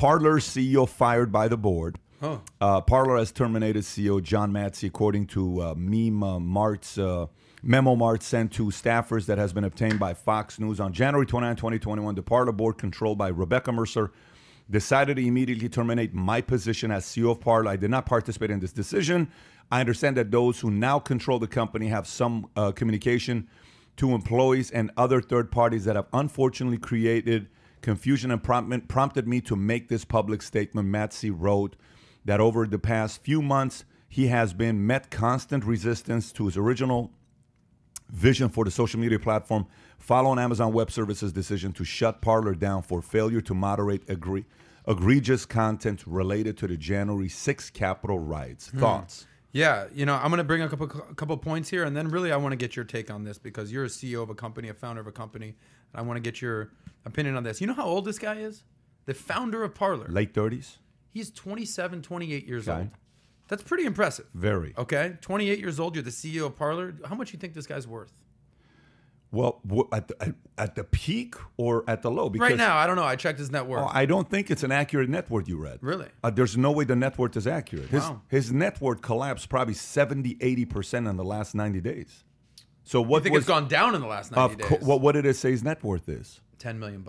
Parler CEO fired by the board. Oh. Parler has terminated CEO John Metze, according to memo Martz sent to staffers that has been obtained by Fox News. On January 29, 2021, the Parler board, controlled by Rebecca Mercer, decided to immediately terminate my position as CEO of Parler. I did not participate in this decision. I understand that those who now control the company have some communication to employees and other third parties that have unfortunately created confusion and prompted me to make this public statement. Metze wrote that over the past few months, he has been met constant resistance to his original vision for the social media platform following Amazon Web Services' decision to shut Parler down for failure to moderate egregious content related to the January 6th Capitol riots. Thoughts? Yeah, you know, I'm going to bring a couple points here, and then really I want to get your take on this because you're a CEO of a company, a founder of a company, and I want to get your opinion on this. You know how old this guy is? The founder of Parler. Late 30s? He's 27, 28 years old. That's pretty impressive. Very. Okay, 28 years old, you're the CEO of Parler. How much do you think this guy's worth? Well, at the peak or at the low? Because right now, I don't know. I checked his net worth. I don't think it's an accurate net worth you read. Really? There's no way the net worth is accurate. His net worth collapsed probably 70, 80% in the last 90 days. So what you think it's gone down in the last 90 days? What did it say his net worth is? $10 million.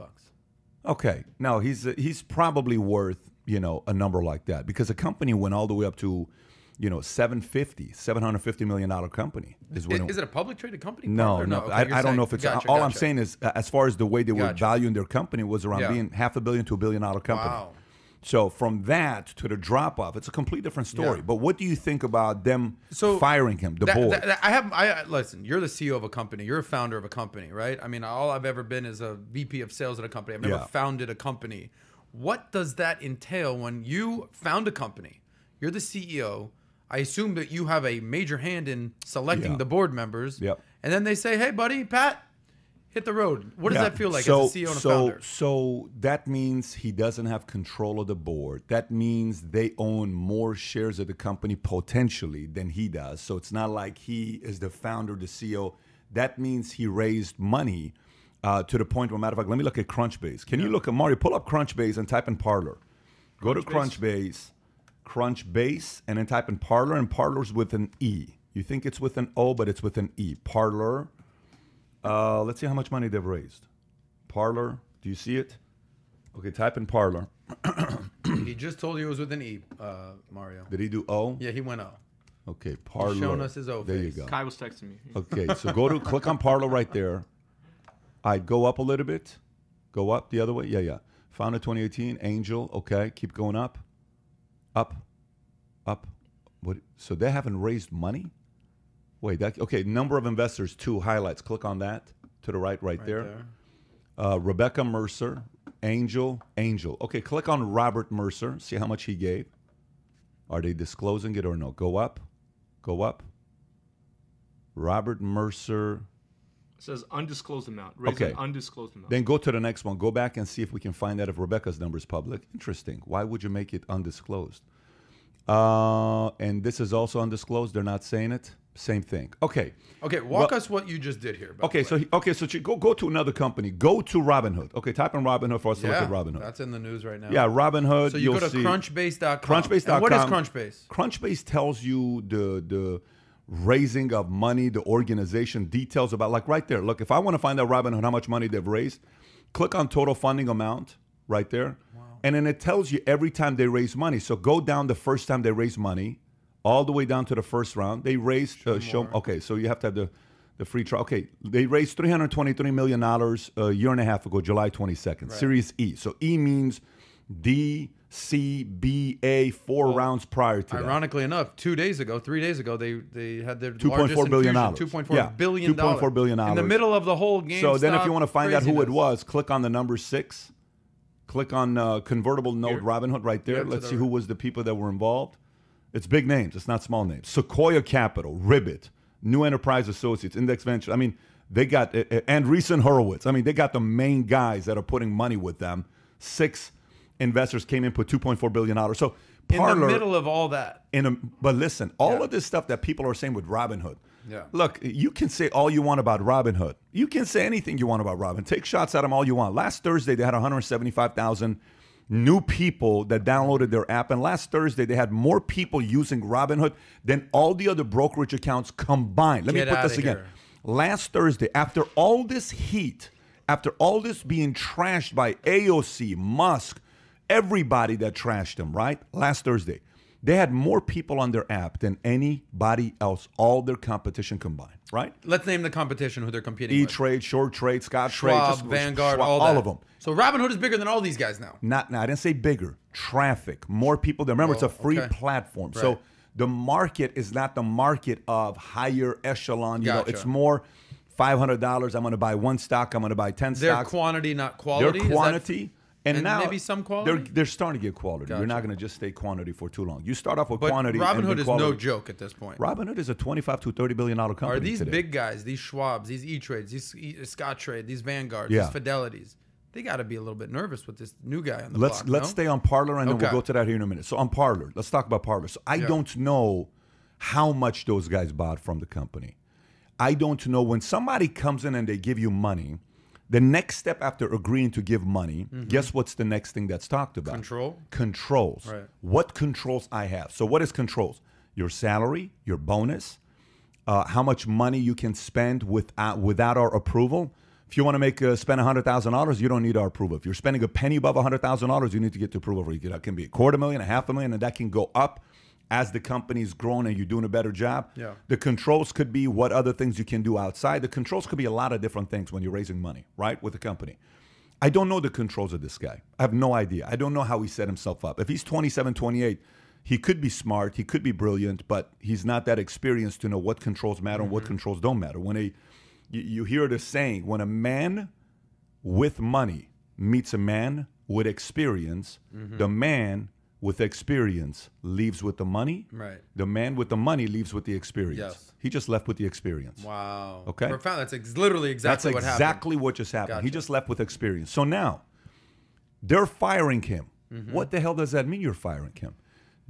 Okay. Now, he's probably worth, you know, a number like that because the company went all the way up to, you know, $750 million company. Is it a public traded company? No. Okay, I don't know if it's. All I'm saying is, as far as the way they were valuing their company was around being $500 million to $1 billion company. Wow. So from that to the drop off, it's a complete different story. Yeah. But what do you think about them firing him, the board? Listen, you're the CEO of a company. You're a founder of a company, right? I mean, all I've ever been is a VP of sales at a company. I've never founded a company. What does that entail when you found a company? You're the CEO. I assume that you have a major hand in selecting the board members. Yep. And then they say, hey, buddy, Pat, hit the road. What does that feel like as a CEO and a founder? So that means he doesn't have control of the board. That means they own more shares of the company potentially than he does. So it's not like he is the founder, the CEO. That means he raised money to the point where, matter of fact, let me look at Crunchbase. Can you look at, Mario, pull up Crunchbase and type in Parler. Go to Crunchbase, and then type in Parler, and Parler's with an E. You think it's with an O, but it's with an E. Parler. Let's see how much money they've raised. Parler, do you see it? Okay, type in Parler. He just told you it was with an E, Mario. Did he do O? Yeah, he went O. Okay, Parler. He's showing us his O face. There you go. Kai was texting me. Okay, so go to, click on Parler right there. I'd go up a little bit. Go up the other way. Yeah. Founded 2018, Angel. Okay, keep going up. Up. What? So they haven't raised money? Wait, okay, number of investors, 2 highlights. Click on that to the right there. Rebecca Mercer, Angel. Okay, click on Robert Mercer. See how much he gave. Are they disclosing it or no? Go up. Robert Mercer. It says undisclosed amount. Raise an undisclosed amount. Then go to the next one. Go back and see if we can find out if Rebecca's number is public. Interesting. Why would you make it undisclosed? And this is also undisclosed. They're not saying it. Same thing. Okay. Walk us what you just did here. So go to another company. Go to Robinhood. Okay, type in Robinhood for us to look at Robinhood. That's in the news right now. Yeah, Robinhood. So you go to crunchbase.com. Crunchbase.com. And what is Crunchbase? Crunchbase tells you the raising of money, the organization, details about, like right there. Look, if I want to find out Robinhood how much money they've raised, click on total funding amount right there. Wow. And then it tells you every time they raise money. So go down the first time they raise money, all the way down to the first round. They raised, okay, so you have to have the free trial. Okay, they raised $323 million a year and a half ago, July 22nd, right. Series E. So E means D, C, B, A, 4 rounds prior to that. Ironically enough, 3 days ago, they had their $2.4 billion. $2.4 billion. $2.4 billion. In the middle of the whole game. So then if you want to find out who it was, click on the number 6. Click on convertible note Robinhood right there. Let's see who was the people that were involved. It's big names. It's not small names. Sequoia Capital, Ribbit, New Enterprise Associates, Index Venture. I mean, they got, and Andreessen Horowitz. I mean, they got the main guys that are putting money with them. 6 investors came in, put $2.4 billion. So Parler, in the middle of all that. But listen, all of this stuff that people are saying with Robinhood. Yeah. Look, you can say all you want about Robinhood. You can say anything you want about Robinhood. Take shots at them all you want. Last Thursday, they had 175,000 new people that downloaded their app. And last Thursday, they had more people using Robinhood than all the other brokerage accounts combined. Let me put this again. Last Thursday, after all this heat, after all this being trashed by AOC, Musk, everybody that trashed them, right? Last Thursday, they had more people on their app than anybody else, all their competition combined, right? Let's name the competition who they're competing with. E-Trade, Short Trade, Scott Schwab, Trade, Vanguard, Schwab, all of them. So Robinhood is bigger than all these guys now. Not, I didn't say bigger. Traffic, more people there. Remember, it's a free platform. Right. So the market is not the market of higher echelon. You know, it's more $500. I'm going to buy one stock. I'm going to buy 10 stocks. Their quantity, not quality. Their quantity. And now maybe some quality? They're starting to get quality. You're not going to just stay quantity for too long. You start off with quantity. Robinhood is quality. no joke at this point. Robinhood is a $25 to $30 billion company. Are these today. big guys, these Schwabs, these E-Trades, these Scott Trade, these Vanguards, these Fidelities, they got to be a little bit nervous with this new guy on the block. Let's stay on Parler, and then we'll go to that here in a minute. So on Parler, let's talk about Parler. So I don't know how much those guys bought from the company. I don't know. When somebody comes in and they give you money, the next step after agreeing to give money, guess what's the next thing that's talked about? Controls. Right. What controls I have? So what is controls? Your salary, your bonus, how much money you can spend without our approval. If you want to spend $100,000, you don't need our approval. If you're spending a penny above $100,000, you need to get the approval for it. That can be $250,000, $500,000, and that can go up as the company's grown and you're doing a better job. The controls could be what other things you can do outside. The controls could be a lot of different things when you're raising money, right, with the company. I don't know the controls of this guy. I have no idea. I don't know how he set himself up. If he's 27, 28, he could be smart, he could be brilliant, but he's not that experienced to know what controls matter and what controls don't matter. When you hear the saying, when a man with money meets a man with experience, the man with experience leaves with the money. Right. The man with the money leaves with the experience. Yes. He just left with the experience. Wow. Okay. Profound. That's literally exactly what happened. That's exactly what just happened. Gotcha. He just left with experience. So now they're firing him. What the hell does that mean, you're firing him?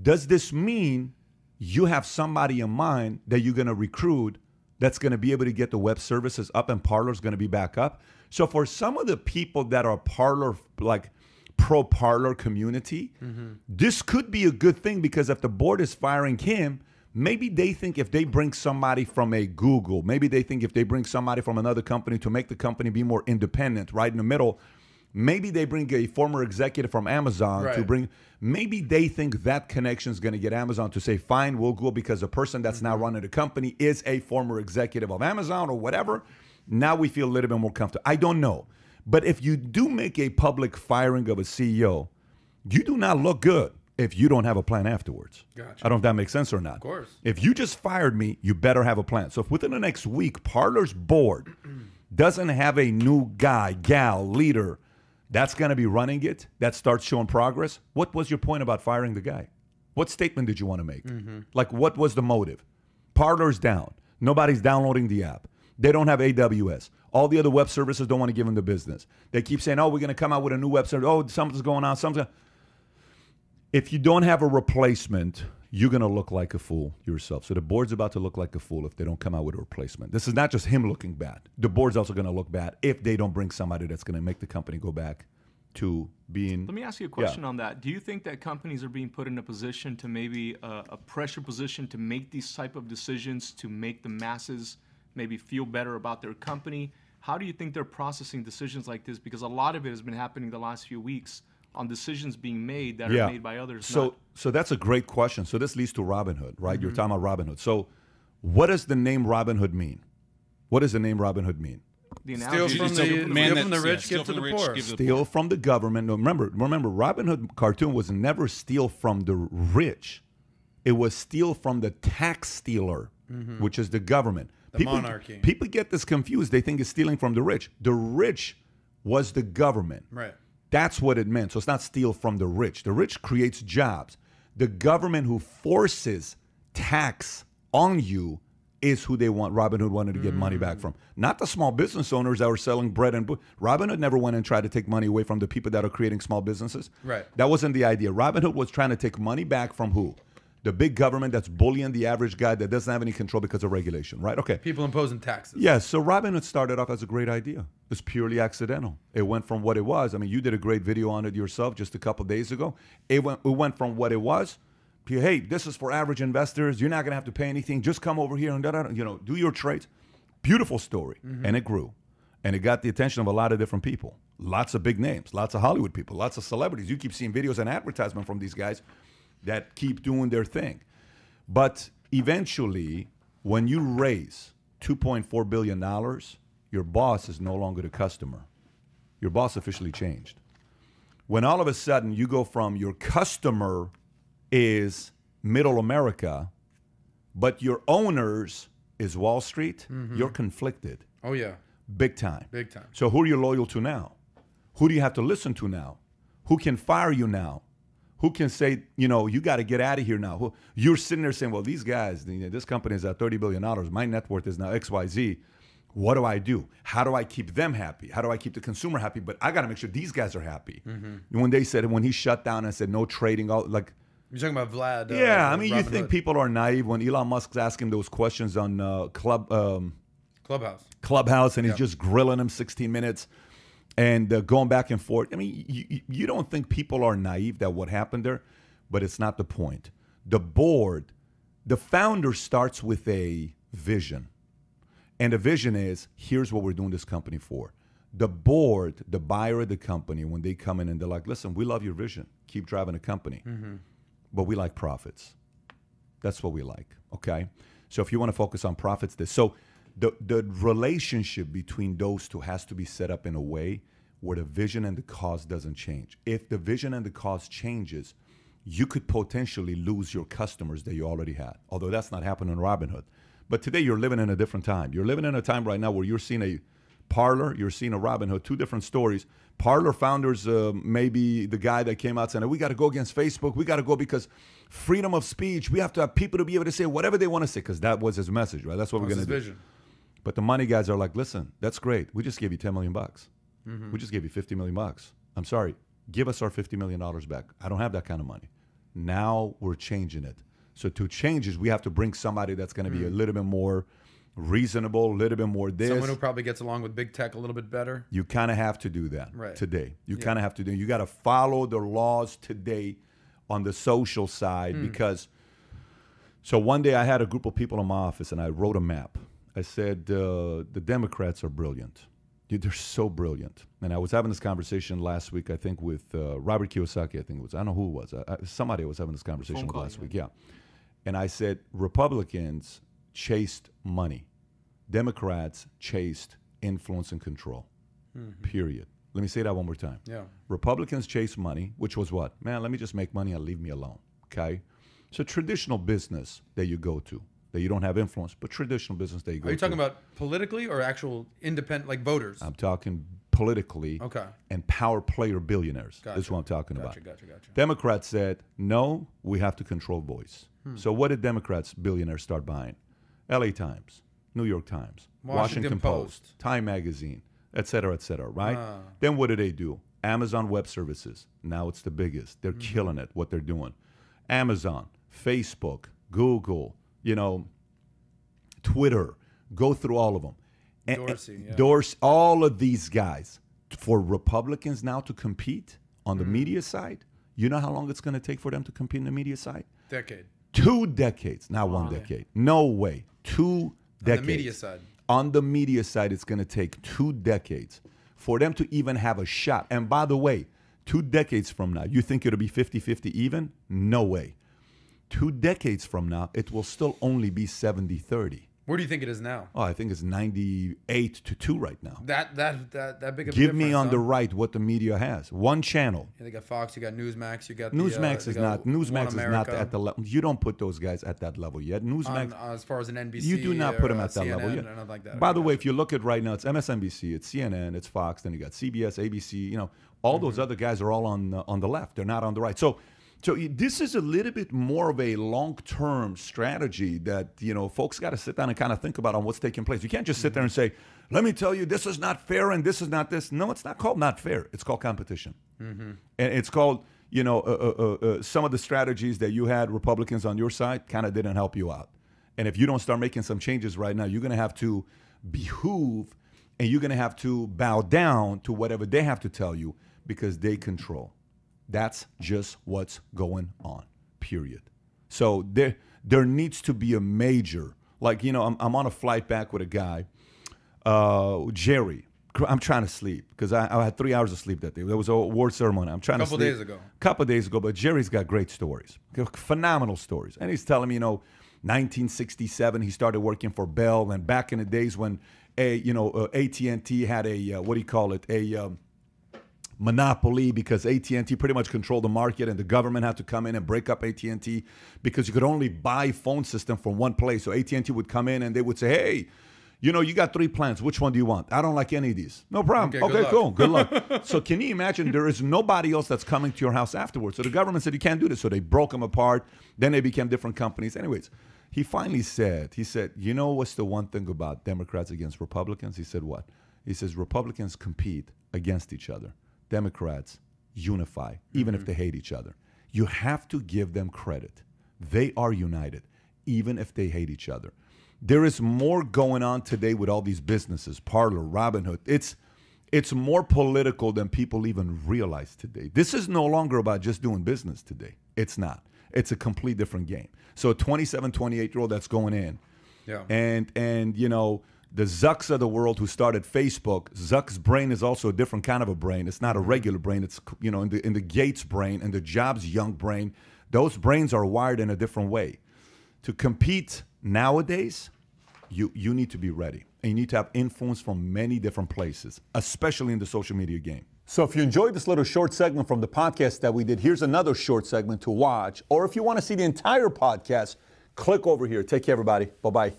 Does this mean you have somebody in mind that you're going to recruit that's going to be able to get the web services up and Parler's going to be back up? So for some of the people that are Parler, like pro-Parler community, this could be a good thing, because if the board is firing him, maybe they think if they bring somebody from a Google, maybe they think if they bring somebody from another company to make the company be more independent, right in the middle, maybe they bring a former executive from Amazon to bring, maybe they think that connection is going to get Amazon to say, fine, we'll go, because the person that's now running the company is a former executive of Amazon or whatever. Now we feel a little bit more comfortable. I don't know. But if you do make a public firing of a CEO, you do not look good if you don't have a plan afterwards. Gotcha. I don't know if that makes sense or not. Of course. If you just fired me, you better have a plan. So if within the next week, Parler's board doesn't have a new guy, gal, leader that's going to be running it, that starts showing progress, what was your point about firing the guy? What statement did you want to make? Like, what was the motive? Parler's down. Nobody's downloading the app. They don't have AWS. All the other web services don't want to give them the business. They keep saying, oh, we're going to come out with a new web service. Oh, something's going on. If you don't have a replacement, you're going to look like a fool yourself. So the board's about to look like a fool if they don't come out with a replacement. This is not just him looking bad. The board's also going to look bad if they don't bring somebody that's going to make the company go back to being... Let me ask you a question on that. Do you think that companies are being put in a position to maybe a pressure position to make these type of decisions, to make the masses maybe feel better about their company? How do you think they're processing decisions like this? Because a lot of it has been happening the last few weeks on decisions being made that are made by others. So that's a great question. So this leads to Robinhood, right? You're talking about Robinhood. So what does the name Robinhood mean? What does the name Robinhood mean? Steal from the rich, give to the poor. Steal from the government. No, remember, Robinhood cartoon was never steal from the rich. It was steal from the tax stealer, which is the government. The monarchy. People get this confused. They think it's stealing from the rich. The rich was the government. Right. That's what it meant. So it's not steal from the rich. The rich creates jobs. The government who forces tax on you is who they want. Robinhood wanted to get money back from. Not the small business owners that were selling bread and Robinhood never went and tried to take money away from the people that are creating small businesses. Right. That wasn't the idea. Robinhood was trying to take money back from who? The big government that's bullying the average guy that doesn't have any control because of regulation, right? Okay. People imposing taxes. Yes, so Robinhood started off as a great idea. It's purely accidental. It went from what it was. I mean, you did a great video on it yourself just a couple days ago. It went from what it was. Hey, this is for average investors. You're not going to have to pay anything. Just come over here and do your trades. Beautiful story. And it grew. And it got the attention of a lot of different people. Lots of big names, lots of Hollywood people, lots of celebrities. You keep seeing videos and advertisement from these guys that keep doing their thing. But eventually, when you raise $2.4 billion, your boss is no longer the customer. Your boss officially changed. When all of a sudden you go from your customer is middle America, but your owners is Wall Street, you're conflicted. Oh, yeah. Big time. Big time. So who are you loyal to now? Who do you have to listen to now? Who can fire you now? Who can say, you got to get out of here now? You're sitting there saying, well, these guys, this company is at $30 billion. My net worth is now XYZ. What do I do? How do I keep them happy? How do I keep the consumer happy? But I got to make sure these guys are happy. When he shut down and said no trading, you're talking about Vlad. Yeah, I mean, you think Hood. people are naive when Elon Musk's asking those questions on Clubhouse, and he's just grilling him 16 minutes and going back and forth. I mean, you don't think people are naive that what happened there, but it's not the point. The board, the founder starts with a vision. And the vision is, here's what we're doing this company for. The board, the buyer of the company, when they come in and they're like, listen, we love your vision. Keep driving the company. But we like profits. That's what we like, okay? So if you want to focus on profits, the relationship between those two has to be set up in a way where the vision and the cause doesn't change. If the vision and the cause changes, you could potentially lose your customers that you already had, although that's not happening in Robinhood. But today you're living in a different time. You're living in a time right now where you're seeing a Parler, you're seeing a Robinhood, two different stories. Parler founders, maybe the guy that came out saying, we got to go against Facebook. We got to go because freedom of speech. We have to have people to be able to say whatever they want to say, because that was his message, right? That's what we're going to do. Vision. But the money guys are like, listen, that's great. We just gave you $10 million. We just gave you $50 million. I'm sorry. Give us our $50 million back. I don't have that kind of money. Now we're changing it. So to change it, we have to bring somebody that's going to be a little bit more reasonable, a little bit more this. Someone who probably gets along with big tech a little bit better. You kind of have to do that today. You kind of have to do. You got to follow the laws today on the social side because. So one day I had a group of people in my office and I wrote a map. I said the Democrats are brilliant. They're so brilliant. And I was having this conversation last week, I think, with Robert Kiyosaki. I think it was. I don't know who it was. Somebody was having this conversation with last week. Yeah. And I said Republicans chased money. Democrats chased influence and control. Period. Let me say that one more time. Yeah. Republicans chased money, which was what? Man, let me just make money and leave me alone. Okay? So traditional business that you go to, that you don't have influence, but traditional business that you go to. Are you talking about politically or actual independent, like voters? I'm talking politically and power player billionaires. Gotcha. This is what I'm talking about. Gotcha. Democrats said, no, we have to control voice. So what did Democrats, billionaires, start buying? LA Times, New York Times, Washington Post, Time Magazine, et cetera, right? Then what do they do? Amazon Web Services. Now it's the biggest. They're killing it, what they're doing. Amazon, Facebook, Google, Twitter, go through all of them. Dorsey, all of these guys. For Republicans now to compete on the media side, you know how long it's going to take for them to compete in the media side? Decade. 2 decades, not 1 decade. No way. 2 decades. On the media side. On the media side, it's going to take 2 decades for them to even have a shot. And by the way, 2 decades from now, you think it'll be 50-50 even? No way. 2 decades from now, it will still only be 70-30. Where do you think it is now? Oh, I think it's 98-2 right now. That big of a Give me difference, on the right what the media has. One channel. Yeah, they got Fox, you got Newsmax, you got Newsmax is not at the level. You don't put those guys at that level yet. Newsmax, as far as an NBC, you do not put them at that CNN, level yet. Or like that. By the way, if you look at right now, it's MSNBC, it's CNN, it's Fox, then you got CBS, ABC. All those other guys are all on the left. They're not on the right. So this is a little bit more of a long-term strategy that, folks got to sit down and kind of think about on what's taking place. You can't just sit there and say, let me tell you, this is not fair and this is not this. No, it's not called not fair. It's called competition. And it's called, some of the strategies that you had Republicans on your side kind of didn't help you out. And if you don't start making some changes right now, you're going to have to behoove and you're going to have to bow down to whatever they have to tell you because they control. That's just what's going on, period. So there needs to be a major, like, I'm on a flight back with a guy, Jerry. I'm trying to sleep because I had 3 hours of sleep that day. There was a award ceremony. I'm trying to sleep. Couple days ago, but Jerry's got great stories, phenomenal stories. And he's telling me, 1967, he started working for Bell. And back in the days when, AT&T had a monopoly because AT&T pretty much controlled the market and the government had to come in and break up AT&T because you could only buy phone system from one place. So AT&T would come in and they would say, hey, you got 3 plans. Which one do you want? I don't like any of these. No problem. Okay, cool. Good luck. So can you imagine there is nobody else that's coming to your house afterwards? So the government said, you can't do this. So they broke them apart. Then they became different companies. Anyways, he finally said, what's the one thing about Democrats against Republicans? He said, what? He says, Republicans compete against each other. Democrats unify, even if they hate each other. You have to give them credit. They are united, even if they hate each other. There is more going on today with all these businesses, Parler, Robinhood. It's more political than people even realize today. This is no longer about just doing business today. It's not. It's a complete different game. So a 27, 28-year-old that's going in. Yeah. And the Zucks of the world who started Facebook, Zuck's brain is also a different kind of a brain. It's not a regular brain. It's, in the Gates brain and the Jobs Young brain, those brains are wired in a different way. To compete nowadays, you need to be ready. And you need to have influence from many different places, especially in the social media game. So if you enjoyed this little short segment from the podcast that we did, here's another short segment to watch. Or if you want to see the entire podcast, click over here. Take care, everybody. Bye-bye.